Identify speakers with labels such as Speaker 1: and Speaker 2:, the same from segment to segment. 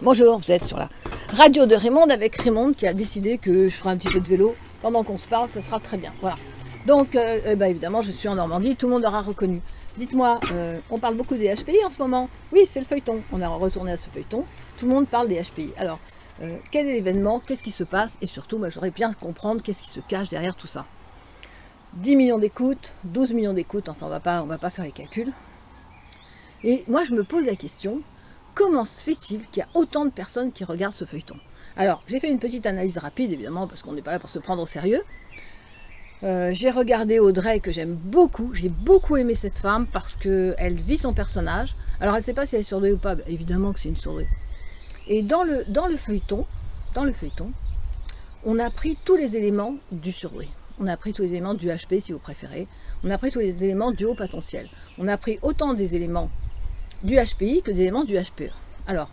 Speaker 1: Bonjour, vous êtes sur la radio de Raymond avec Raymond qui a décidé que je ferai un petit peu de vélo pendant qu'on se parle, ça sera très bien. Voilà. Donc, évidemment, je suis en Normandie, tout le monde aura reconnu. Dites-moi, on parle beaucoup des HPI en ce moment. Oui, c'est le feuilleton. On a retourné à ce feuilleton. Tout le monde parle des HPI. Alors, quel est l'événement? Qu'est-ce qui se passe? Et surtout, j'aurais bien comprendre qu'est-ce qui se cache derrière tout ça. 10 millions d'écoutes, 12 millions d'écoutes, enfin, on va pas faire les calculs. Et moi, je me pose la question, comment se fait-il qu'il y a autant de personnes qui regardent ce feuilleton? Alors, j'ai fait une petite analyse rapide, évidemment, parce qu'on n'est pas là pour se prendre au sérieux. J'ai regardé Audrey, que j'aime beaucoup. J'ai beaucoup aimé cette femme, parce qu'elle vit son personnage. Alors, elle ne sait pas si elle est surdouée ou pas. Bah, évidemment que c'est une surdouée. Et dans le feuilleton, on a pris tous les éléments du surdoué. On a pris tous les éléments du HP, si vous préférez. On a pris tous les éléments du haut potentiel. On a pris autant des éléments du HPI que des éléments du HPE. Alors,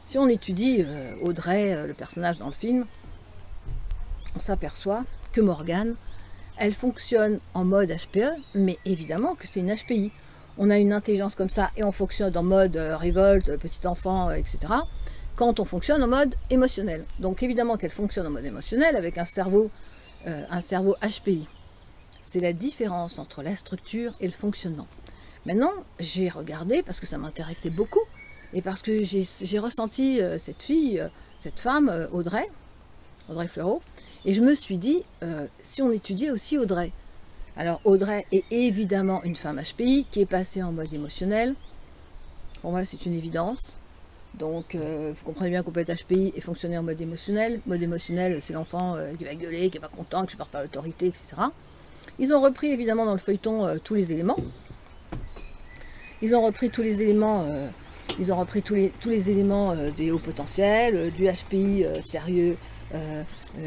Speaker 1: si on étudie Audrey, le personnage dans le film, on s'aperçoit que Morgane, elle fonctionne en mode HPE, mais évidemment que c'est une HPI. On a une intelligence comme ça et on fonctionne en mode révolte, petit enfant, etc. Quand on fonctionne en mode émotionnel. Donc évidemment qu'elle fonctionne en mode émotionnel avec un cerveau HPI. C'est la différence entre la structure et le fonctionnement. Maintenant, j'ai regardé parce que ça m'intéressait beaucoup et parce que j'ai ressenti cette fille, cette femme, Audrey Fleurot, et je me suis dit, si on étudiait aussi Audrey. Alors Audrey est évidemment une femme HPI qui est passée en mode émotionnel. Pour moi, c'est une évidence. Donc, vous comprenez bien qu'on peut être HPI et fonctionner en mode émotionnel. Mode émotionnel, c'est l'enfant qui va gueuler, qui n'est pas content, qui supporte pas l'autorité, etc. Ils ont repris évidemment dans le feuilleton tous les éléments. Ils ont repris tous les éléments, tous les éléments des hauts potentiels, du HPI sérieux,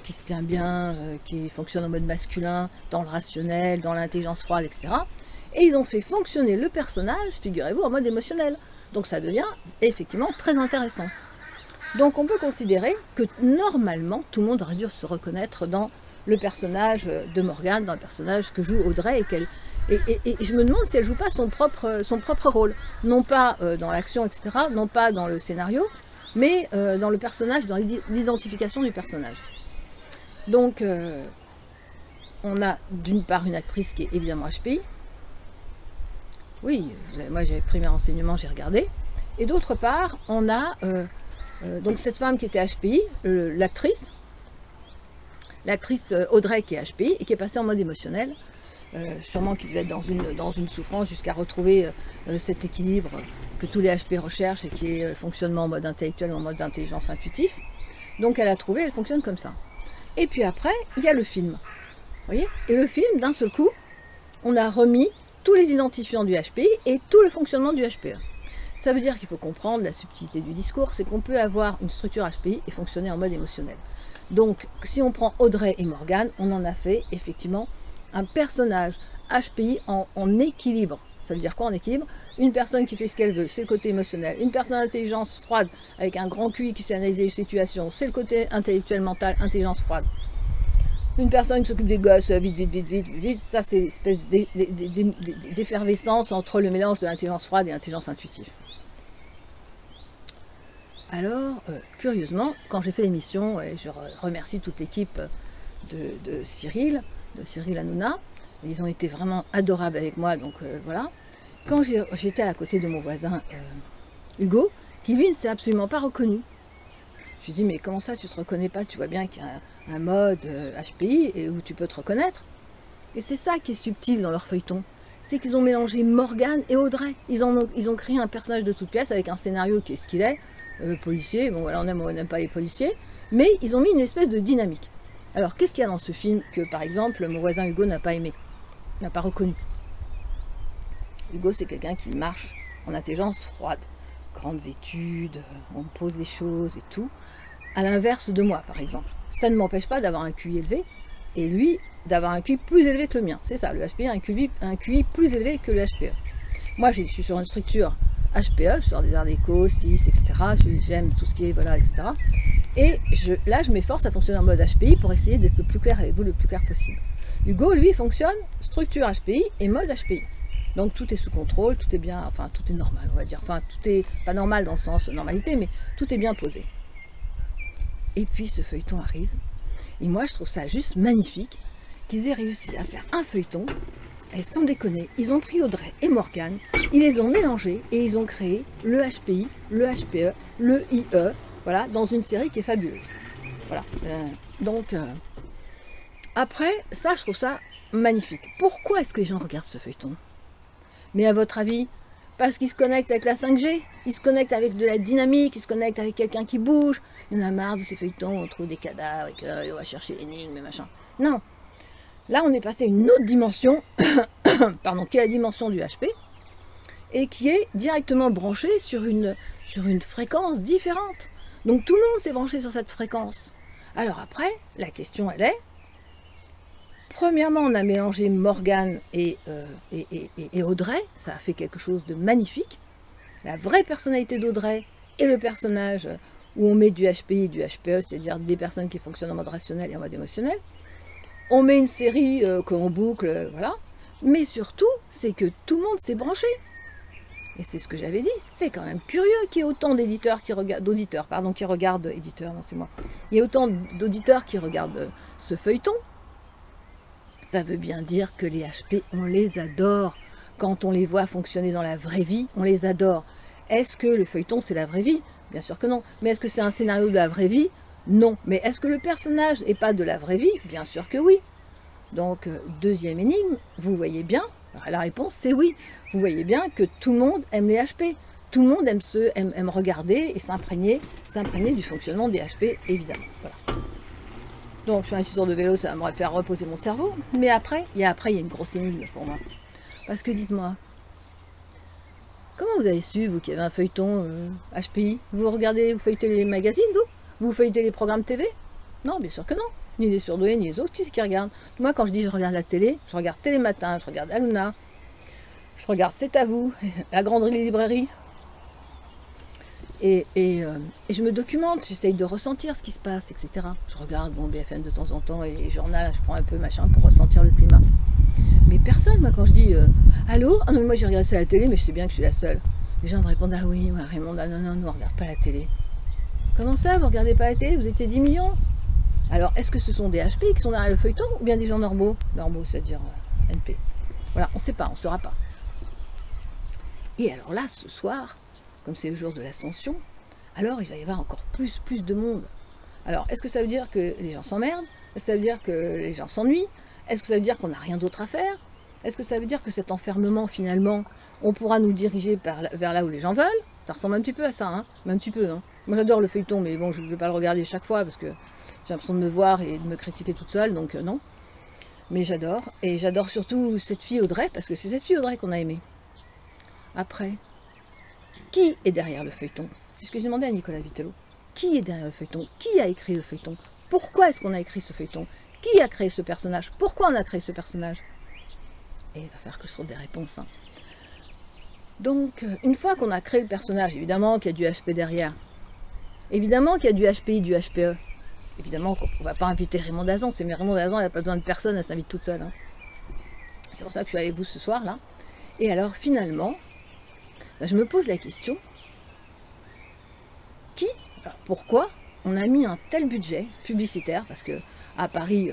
Speaker 1: qui se tient bien, qui fonctionne en mode masculin, dans le rationnel, dans l'intelligence froide, etc. Et ils ont fait fonctionner le personnage, figurez-vous, en mode émotionnel. Donc ça devient effectivement très intéressant. Donc on peut considérer que normalement, tout le monde aurait dû se reconnaître dans le personnage de Morgane, dans le personnage que joue Audrey, et je me demande si elle ne joue pas son propre rôle. Non pas dans l'action, etc., non pas dans le scénario, mais dans le personnage, dans l'identification du personnage. Donc, on a d'une part une actrice qui est évidemment HPI. Oui, moi j'ai pris mes renseignements, j'ai regardé. Et d'autre part, on a donc cette femme qui était HPI, l'actrice Audrey qui est HPI et qui est passée en mode émotionnel. Sûrement qu'il devait être dans une souffrance jusqu'à retrouver cet équilibre que tous les HP recherchent et qui est le fonctionnement en mode intellectuel ou en mode d'intelligence intuitif. Donc elle a trouvé, elle fonctionne comme ça. Et puis après, il y a le film. Vous voyez? Et le film, d'un seul coup, on a remis tous les identifiants du HPI et tout le fonctionnement du HPE. Ça veut dire qu'il faut comprendre la subtilité du discours, c'est qu'on peut avoir une structure HPI et fonctionner en mode émotionnel. Donc, si on prend Audrey et Morgane, on en a fait effectivement un personnage HPI en équilibre. Ça veut dire quoi en équilibre? Une personne qui fait ce qu'elle veut, c'est le côté émotionnel. Une personne d'intelligence froide, avec un grand QI qui sait analyser les situations, c'est le côté intellectuel, mental, intelligence froide. Une personne qui s'occupe des gosses, vite, ça c'est une espèce d'effervescence entre le mélange de l'intelligence froide et l'intelligence intuitive. Alors, curieusement, quand j'ai fait l'émission, et je remercie toute l'équipe de Cyril Hanouna, ils ont été vraiment adorables avec moi, donc voilà. Quand j'étais à côté de mon voisin Hugo, qui lui ne s'est absolument pas reconnu. Je lui ai dit, mais comment ça tu ne te reconnais pas? Tu vois bien qu'il y a un mode HPI et où tu peux te reconnaître. Et c'est ça qui est subtil dans leur feuilleton. C'est qu'ils ont mélangé Morgane et Audrey. Ils ont créé un personnage de toute pièce avec un scénario qui est ce qu'il est, policier, bon voilà, on aime ou on n'aime pas les policiers, mais ils ont mis une espèce de dynamique. Alors, qu'est-ce qu'il y a dans ce film que, par exemple, mon voisin Hugo n'a pas aimé, n'a pas reconnu? Hugo, c'est quelqu'un qui marche en intelligence froide. Grandes études, on pose des choses et tout. À l'inverse de moi, par exemple. Ça ne m'empêche pas d'avoir un QI élevé, et lui, d'avoir un QI plus élevé que le mien. C'est ça, le HPI a un QI plus élevé que le HPE. Moi, je suis sur une structure HPE, je suis sur des arts déco, styliste, etc. J'aime tout ce qui est, voilà, etc. Et là, je m'efforce à fonctionner en mode HPI pour essayer d'être le plus clair avec vous, le plus clair possible. Hugo, lui, fonctionne structure HPI et mode HPI. Donc tout est sous contrôle, tout est bien, enfin tout est normal, on va dire. Enfin tout est pas normal dans le sens normalité, mais tout est bien posé. Et puis ce feuilleton arrive, et moi je trouve ça juste magnifique qu'ils aient réussi à faire un feuilleton, et sans déconner, ils ont pris Audrey et Morgane, ils les ont mélangés et ils ont créé le HPI, le HPE, le IE, voilà, dans une série qui est fabuleuse. Voilà. Donc, après, ça, je trouve ça magnifique. Pourquoi est-ce que les gens regardent ce feuilleton? Mais à votre avis, parce qu'ils se connectent avec la 5G, ils se connectent avec de la dynamique, ils se connectent avec quelqu'un qui bouge. Il y en a marre de ces feuilletons, on trouve des cadavres, et on va chercher l'énigme, machin. Non. Là, on est passé à une autre dimension, pardon, qui est la dimension du HP, et qui est directement branchée sur une fréquence différente. Donc tout le monde s'est branché sur cette fréquence. Alors après, la question elle est, premièrement on a mélangé Morgane et Audrey, ça a fait quelque chose de magnifique. La vraie personnalité d'Audrey et le personnage où on met du HPI et du HPE, c'est-à-dire des personnes qui fonctionnent en mode rationnel et en mode émotionnel. On met une série qu'on boucle, voilà. Mais surtout, c'est que tout le monde s'est branché. Et c'est ce que j'avais dit, c'est quand même curieux qu'il y ait autant d'éditeurs qui regardent, d'auditeurs, pardon, qui regardent, éditeurs, non c'est moi, il y a autant d'auditeurs qui regardent ce feuilleton. Ça veut bien dire que les HP, on les adore. Quand on les voit fonctionner dans la vraie vie, on les adore. Est-ce que le feuilleton c'est la vraie vie? Bien sûr que non. Mais est-ce que c'est un scénario de la vraie vie? Non. Mais est-ce que le personnage n'est pas de la vraie vie? Bien sûr que oui. Donc, deuxième énigme, vous voyez bien, la réponse c'est oui. Vous voyez bien que tout le monde aime les HP. Tout le monde aime regarder et s'imprégner du fonctionnement des HP, évidemment. Voilà. Donc, je fais un petit tour de vélo, ça va me faire reposer mon cerveau. Mais après, il y a une grosse énigme pour moi. Parce que dites-moi, comment vous avez su, vous, qu'il y avait un feuilleton HPI? Vous regardez, vous feuilletez les magazines, vous feuilletez les programmes TV? Non, bien sûr que non. Ni les surdoués, ni les autres, qui c'est qui regardent? Moi, quand je dis je regarde la télé, je regarde Télématin, je regarde Halouna, je regarde C'est à vous, la grande librairie. Et je me documente, j'essaye de ressentir ce qui se passe, etc. Je regarde bon, BFM de temps en temps et les journaux, je prends un peu machin pour ressentir le climat. Mais personne, moi, quand je dis allô? Ah non, mais moi j'ai regardé ça à la télé, mais je sais bien que je suis la seule. Les gens me répondent ah oui, ouais, Raymond, ah non, non, nous on regarde pas la télé. Comment ça, vous regardez pas la télé? Vous étiez 10 millions? Alors, est-ce que ce sont des HP qui sont derrière le feuilleton ou bien des gens normaux? Normaux, c'est-à-dire NP. Voilà, on ne sait pas, on ne saura pas. Et alors là, ce soir, comme c'est le jour de l'ascension, alors il va y avoir encore plus de monde. Alors, est-ce que ça veut dire que les gens s'emmerdent? Est-ce que ça veut dire que les gens s'ennuient? Est-ce que ça veut dire qu'on n'a rien d'autre à faire? Est-ce que ça veut dire que cet enfermement, finalement, on pourra nous diriger vers là où les gens veulent? Ça ressemble un petit peu à ça, hein, mais un petit peu. Hein. Moi, j'adore le feuilleton, mais bon, je ne vais pas le regarder chaque fois parce que j'ai l'impression de me voir et de me critiquer toute seule, donc non. Mais j'adore, et j'adore surtout cette fille Audrey, parce que c'est cette fille Audrey qu'on a aimée. Après, qui est derrière le feuilleton? C'est ce que j'ai demandé à Nicolas Vitello. Qui est derrière le feuilleton? Qui a écrit le feuilleton? Pourquoi est-ce qu'on a écrit ce feuilleton? Qui a créé ce personnage? Pourquoi on a créé ce personnage? Et il va falloir que je trouve des réponses. Hein. Donc, une fois qu'on a créé le personnage, évidemment qu'il y a du HP derrière. Évidemment qu'il y a du HPI, du HPE. Évidemment qu'on ne va pas inviter Raymond Dazan. C'est Raymond Dazan, elle n'a pas besoin de personne, elle s'invite toute seule. Hein. C'est pour ça que je suis avec vous ce soir, là. Et alors, finalement, ben, je me pose la question, alors pourquoi on a mis un tel budget publicitaire? Parce que à Paris,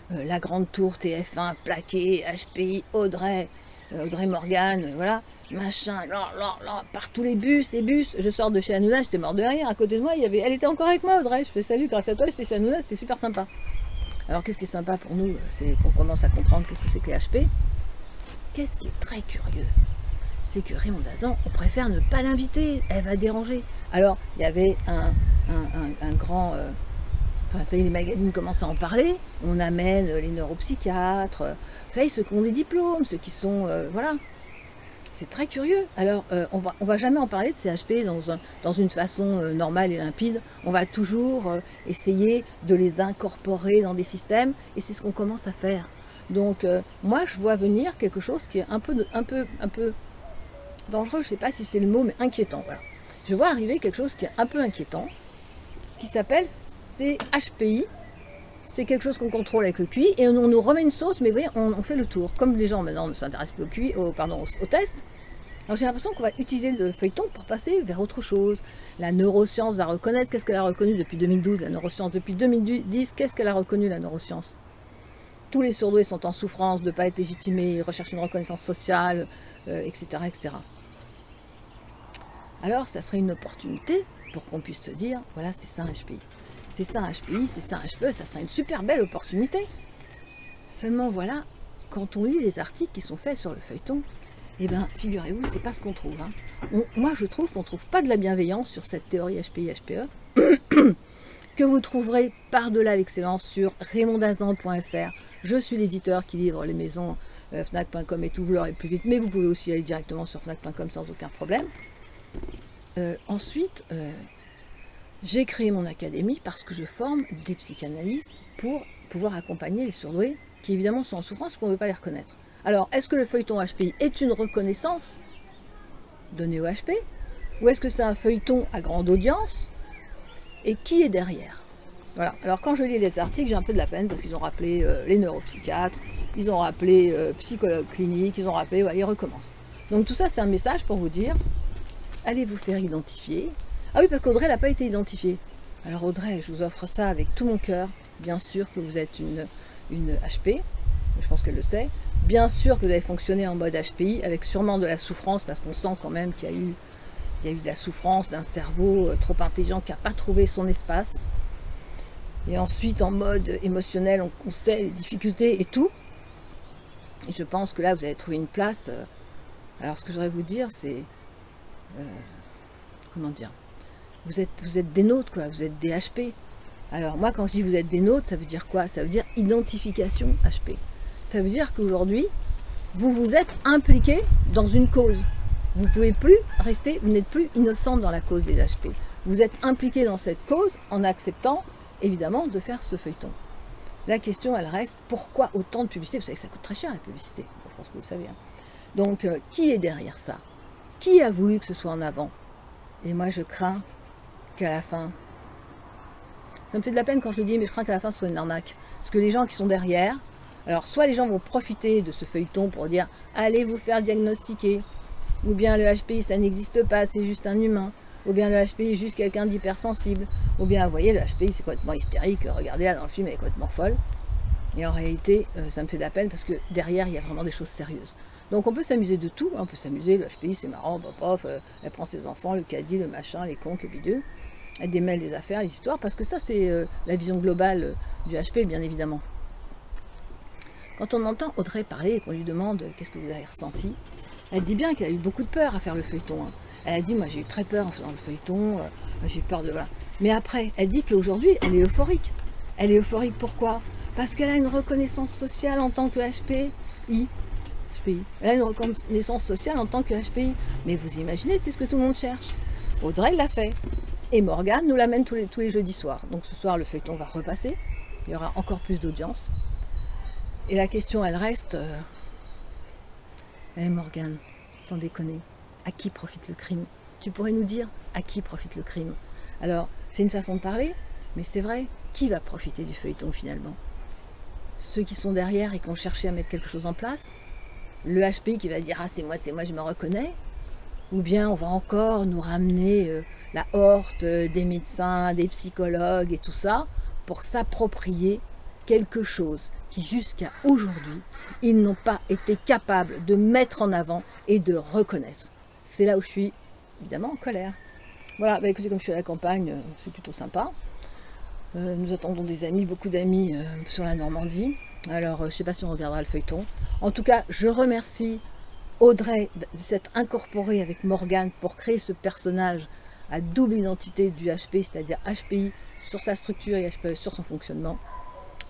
Speaker 1: la grande tour TF1, plaqué, HPI, Audrey Morgane, voilà, machin, là, partout les bus, je sors de chez Hanouna, j'étais mort de rire, à côté de moi, elle était encore avec moi, Audrey, je fais salut, grâce à toi, j'étais chez Hanouna, c'était super sympa. Alors qu'est-ce qui est sympa pour nous, c'est qu'on commence à comprendre qu'est-ce que c'est que les HP. Qu'est-ce qui est très curieux, c'est que Raymond Dazan, on préfère ne pas l'inviter, elle va déranger. Alors, il y avait un grand... Enfin, vous savez, les magazines commencent à en parler, on amène les neuropsychiatres, vous savez, ceux qui ont des diplômes, ceux qui sont... voilà. C'est très curieux. Alors, on va jamais en parler de ces HP dans une façon normale et limpide. On va toujours essayer de les incorporer dans des systèmes, et c'est ce qu'on commence à faire. Donc, moi, je vois venir quelque chose qui est un peu dangereux, je ne sais pas si c'est le mot, mais inquiétant. Voilà. Je vois arriver quelque chose qui est un peu inquiétant, qui s'appelle CHPI, c'est quelque chose qu'on contrôle avec le QI, et on nous remet une sauce, mais vous voyez, on fait le tour. Comme les gens maintenant ne s'intéressent plus au QI, au test, alors j'ai l'impression qu'on va utiliser le feuilleton pour passer vers autre chose. La neuroscience va reconnaître, qu'est-ce qu'elle a reconnu depuis 2012, la neuroscience depuis 2010, qu'est-ce qu'elle a reconnu la neuroscience? Tous les surdoués sont en souffrance de ne pas être légitimés, ils recherchent une reconnaissance sociale, etc., etc. Alors ça serait une opportunité pour qu'on puisse se dire, voilà, c'est ça un HPI. C'est ça un HPI, c'est ça un HPE, ça serait une super belle opportunité. Seulement voilà, quand on lit les articles qui sont faits sur le feuilleton, eh bien, figurez-vous, c'est pas ce qu'on trouve. Hein. Moi, je trouve qu'on ne trouve pas de la bienveillance sur cette théorie HPI-HPE, que vous trouverez par-delà l'excellence sur raymondazan.fr. Je suis l'éditeur qui livre les maisons fnac.com et tout, vous l'aurez plus vite, mais vous pouvez aussi aller directement sur fnac.com sans aucun problème. Ensuite, j'ai créé mon académie parce que je forme des psychanalystes pour pouvoir accompagner les surdoués qui évidemment sont en souffrance, qu'on ne veut pas les reconnaître. Alors, est-ce que le feuilleton HPI est une reconnaissance donnée au HP? Ou est-ce que c'est un feuilleton à grande audience? Et qui est derrière? Voilà. Alors, quand je lis les articles, j'ai un peu de la peine parce qu'ils ont rappelé les neuropsychiatres, ils ont rappelé psychologues cliniques, ils ont rappelé, ouais, ils recommencent. Donc, tout ça, c'est un message pour vous dire, allez vous faire identifier. Ah oui, parce qu'Audrey n'a pas été identifiée. Alors, Audrey, je vous offre ça avec tout mon cœur. Bien sûr que vous êtes une HP, je pense qu'elle le sait. Bien sûr que vous avez fonctionné en mode HPI, avec sûrement de la souffrance, parce qu'on sent quand même qu'il y a eu de la souffrance, d'un cerveau trop intelligent qui n'a pas trouvé son espace. Et ensuite, en mode émotionnel, on sait les difficultés et tout. Et je pense que là, vous avez trouvé une place. Alors, ce que je voudrais vous dire, c'est... comment dire? Vous êtes des nôtres, quoi. Vous êtes des HP. Alors, moi, quand je dis vous êtes des nôtres, ça veut dire quoi? Ça veut dire identification HP. Ça veut dire qu'aujourd'hui, vous vous êtes impliqué dans une cause. Vous ne pouvez plus rester, vous n'êtes plus innocent dans la cause des HP. Vous êtes impliqué dans cette cause en acceptant, évidemment, de faire ce feuilleton. La question, elle reste, pourquoi autant de publicité? Vous savez que ça coûte très cher, la publicité. Je pense que vous le savez. Hein. Donc, qui est derrière ça? Qui a voulu que ce soit en avant? Et moi, je crains qu'à la fin... Ça me fait de la peine quand je le dis, mais je crains qu'à la fin, ce soit une arnaque. Parce que les gens qui sont derrière... Alors, soit les gens vont profiter de ce feuilleton pour dire « Allez vous faire diagnostiquer », ou bien le HPI, ça n'existe pas, c'est juste un humain, ou bien le HPI est juste quelqu'un d'hypersensible, ou bien, vous voyez, le HPI, c'est complètement hystérique, regardez là, dans le film, elle est complètement folle. Et en réalité, ça me fait de la peine parce que derrière, il y a vraiment des choses sérieuses. Donc, on peut s'amuser de tout, hein, on peut s'amuser, le HPI, c'est marrant, elle prend ses enfants, le caddie, le machin, les comptes, le bidule, elle démêle les affaires, les histoires, parce que ça, c'est la vision globale du HP, bien évidemment. Quand on entend Audrey parler et qu'on lui demande qu'est-ce que vous avez ressenti, elle dit bien qu'elle a eu beaucoup de peur à faire le feuilleton. Hein. Elle a dit, moi j'ai eu très peur en faisant le feuilleton, j'ai peur de... Voilà. Mais après, elle dit qu'aujourd'hui, elle est euphorique. Elle est euphorique pourquoi? Parce qu'elle a une reconnaissance sociale en tant que HPI. Elle a une reconnaissance sociale en tant que HPI. Mais vous imaginez, c'est ce que tout le monde cherche. Audrey l'a fait. Et Morgane nous l'amène tous les jeudis soirs. Donc ce soir, le feuilleton va repasser. Il y aura encore plus d'audience. Et la question, elle reste... Morgane, sans déconner, à qui profite le crime? Tu pourrais nous dire à qui profite le crime? Alors, c'est une façon de parler, mais c'est vrai, qui va profiter du feuilleton finalement? Ceux qui sont derrière et qui ont cherché à mettre quelque chose en place? Le HPI qui va dire « Ah, c'est moi, je me reconnais » ou bien on va encore nous ramener la horte des médecins, des psychologues et tout ça pour s'approprier quelque chose qui jusqu'à aujourd'hui, ils n'ont pas été capables de mettre en avant et de reconnaître. C'est là où je suis évidemment en colère. Voilà, bah écoutez, comme je suis à la campagne, c'est plutôt sympa. Nous attendons des amis, beaucoup d'amis sur la Normandie. Alors, je ne sais pas si on regardera le feuilleton. En tout cas, je remercie Audrey de s'être incorporée avec Morgane pour créer ce personnage à double identité du HP, c'est-à-dire HPI sur sa structure et HPE sur son fonctionnement.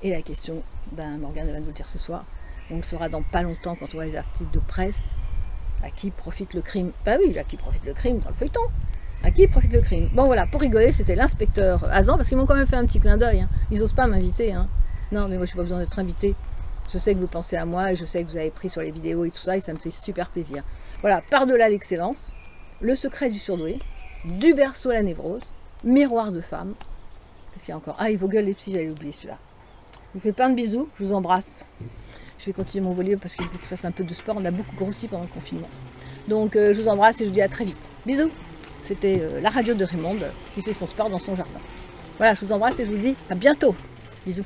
Speaker 1: Et la question, ben Morgane va nous le dire ce soir, on le saura dans pas longtemps quand on voit les articles de presse. À qui profite le crime? Bah oui, à qui profite le crime dans le feuilleton? À qui profite le crime? Bon voilà, pour rigoler, c'était l'inspecteur Azan, parce qu'ils m'ont quand même fait un petit clin d'œil. Hein. Ils n'osent pas m'inviter. Hein. Non, mais moi je n'ai pas besoin d'être invité. Je sais que vous pensez à moi et je sais que vous avez pris sur les vidéos et tout ça, et ça me fait super plaisir. Voilà, par-delà l'excellence, le secret du surdoué, du berceau à la névrose, miroir de femme. Qu'est-ce qu'il y a encore? Ah, il vos gueules les psys, j'allais oublier celui-là. vous fais plein de bisous, je vous embrasse. Je vais continuer mon volley parce qu'il faut que je fasse un peu de sport. On a beaucoup grossi pendant le confinement. Donc je vous embrasse et je vous dis à très vite. Bisous. C'était la radio de Raymond qui fait son sport dans son jardin. Voilà, je vous embrasse et je vous dis à bientôt. Bisous.